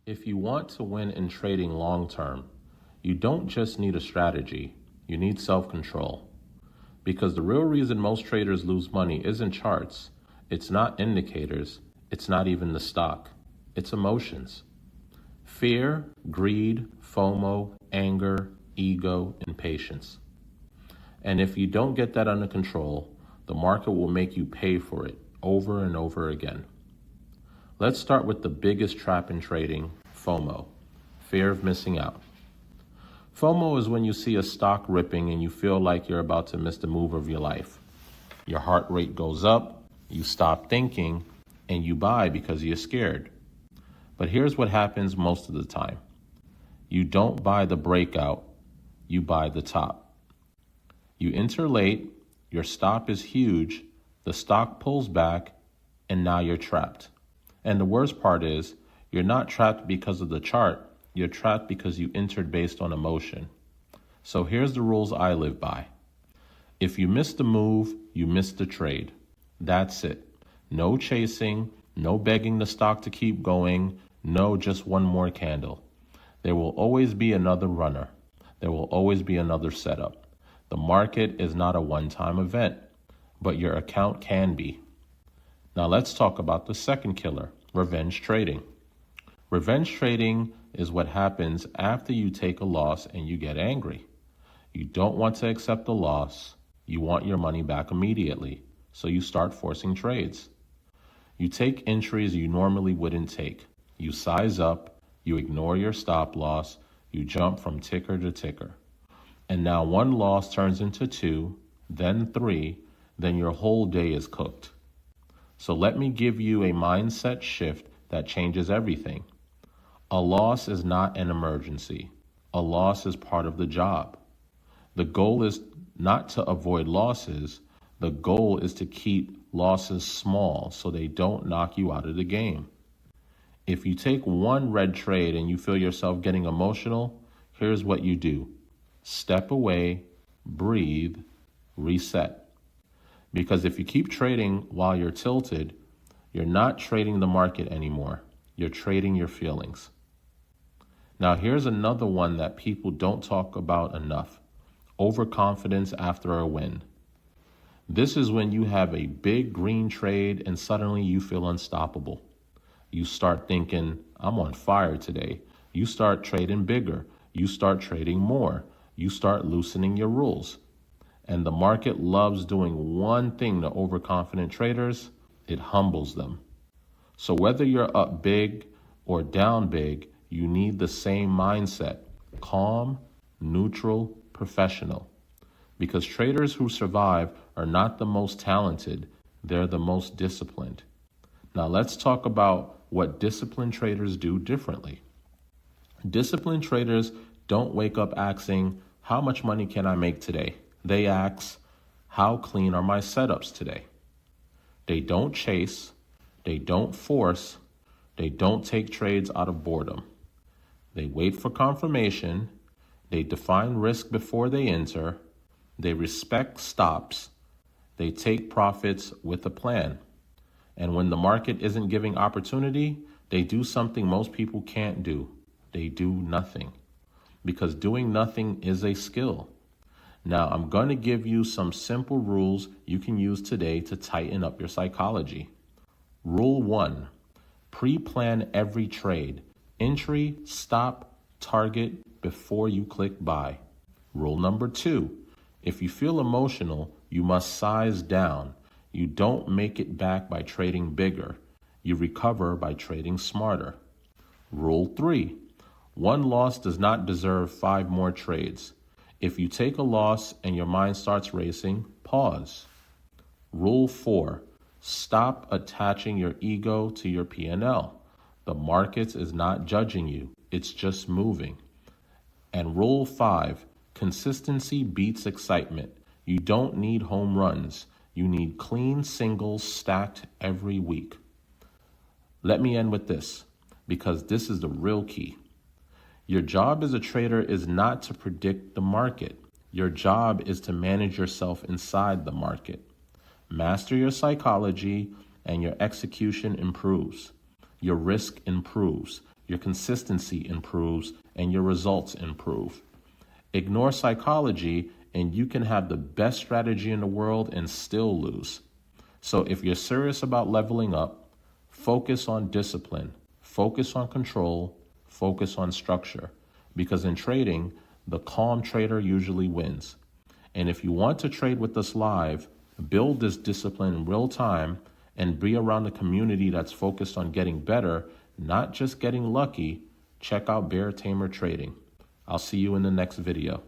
If you want to win in trading long term, you don't just need a strategy, you need self-control. Because the real reason most traders lose money isn't charts, it's not indicators, it's not even the stock, it's emotions. Fear, greed, FOMO, anger, ego, impatience. And if you don't get that under control, the market will make you pay for it over and over again. Let's start with the biggest trap in trading, FOMO, fear of missing out. FOMO is when you see a stock ripping and you feel like you're about to miss the move of your life. Your heart rate goes up, you stop thinking, and you buy because you're scared. But here's what happens most of the time. You don't buy the breakout, you buy the top. You enter late, your stop is huge, the stock pulls back, and now you're trapped. And the worst part is, you're not trapped because of the chart, you're trapped because you entered based on emotion. So here's the rules I live by. If you miss the move, you miss the trade. That's it. No chasing, no begging the stock to keep going, no just one more candle. There will always be another runner. There will always be another setup. The market is not a one-time event, but your account can be. Now let's talk about the second killer, revenge trading. Revenge trading is what happens after you take a loss and you get angry. You don't want to accept the loss. You want your money back immediately. So you start forcing trades. You take entries you normally wouldn't take. You size up, you ignore your stop loss, you jump from ticker to ticker. And now one loss turns into 2, then 3, then your whole day is cooked. So let me give you a mindset shift that changes everything. A loss is not an emergency. A loss is part of the job. The goal is not to avoid losses. The goal is to keep losses small so they don't knock you out of the game. If you take one red trade and you feel yourself getting emotional, here's what you do. Step away, breathe, reset. Because if you keep trading while you're tilted, you're not trading the market anymore. You're trading your feelings. Now here's another one that people don't talk about enough. Overconfidence after a win. This is when you have a big green trade and suddenly you feel unstoppable. You start thinking, I'm on fire today. You start trading bigger. You start trading more. You start loosening your rules. And the market loves doing one thing to overconfident traders. It humbles them. So whether you're up big or down big, you need the same mindset. Calm, neutral, professional. Because traders who survive are not the most talented. They're the most disciplined. Now let's talk about what disciplined traders do differently. Disciplined traders don't wake up asking, how much money can I make today? They ask, how clean are my setups today? They don't chase, they don't force, they don't take trades out of boredom. They wait for confirmation, they define risk before they enter, they respect stops, they take profits with a plan. And when the market isn't giving opportunity, they do something most people can't do. They do nothing. Because doing nothing is a skill. Now, I'm going to give you some simple rules you can use today to tighten up your psychology. Rule 1, pre-plan every trade. Entry, stop, target before you click buy. Rule number 2, if you feel emotional, you must size down. You don't make it back by trading bigger. You recover by trading smarter. Rule 3, one loss does not deserve 5 more trades. If you take a loss and your mind starts racing, pause. Rule 4, stop attaching your ego to your P&L. The markets is not judging you. It's just moving. And rule 5, consistency beats excitement. You don't need home runs. You need clean singles stacked every week. Let me end with this, because this is the real key. Your job as a trader is not to predict the market. Your job is to manage yourself inside the market. Master your psychology and your execution improves. Your risk improves. your consistency improves, and your results improve. Ignore psychology, and you can have the best strategy in the world and still lose. So if you're serious about leveling up, focus on discipline, focus on control, focus on structure. Because in trading, the calm trader usually wins. And if you want to trade with us live, build this discipline in real time and be around a community that's focused on getting better, not just getting lucky, check out Tamer Trading. I'll see you in the next video.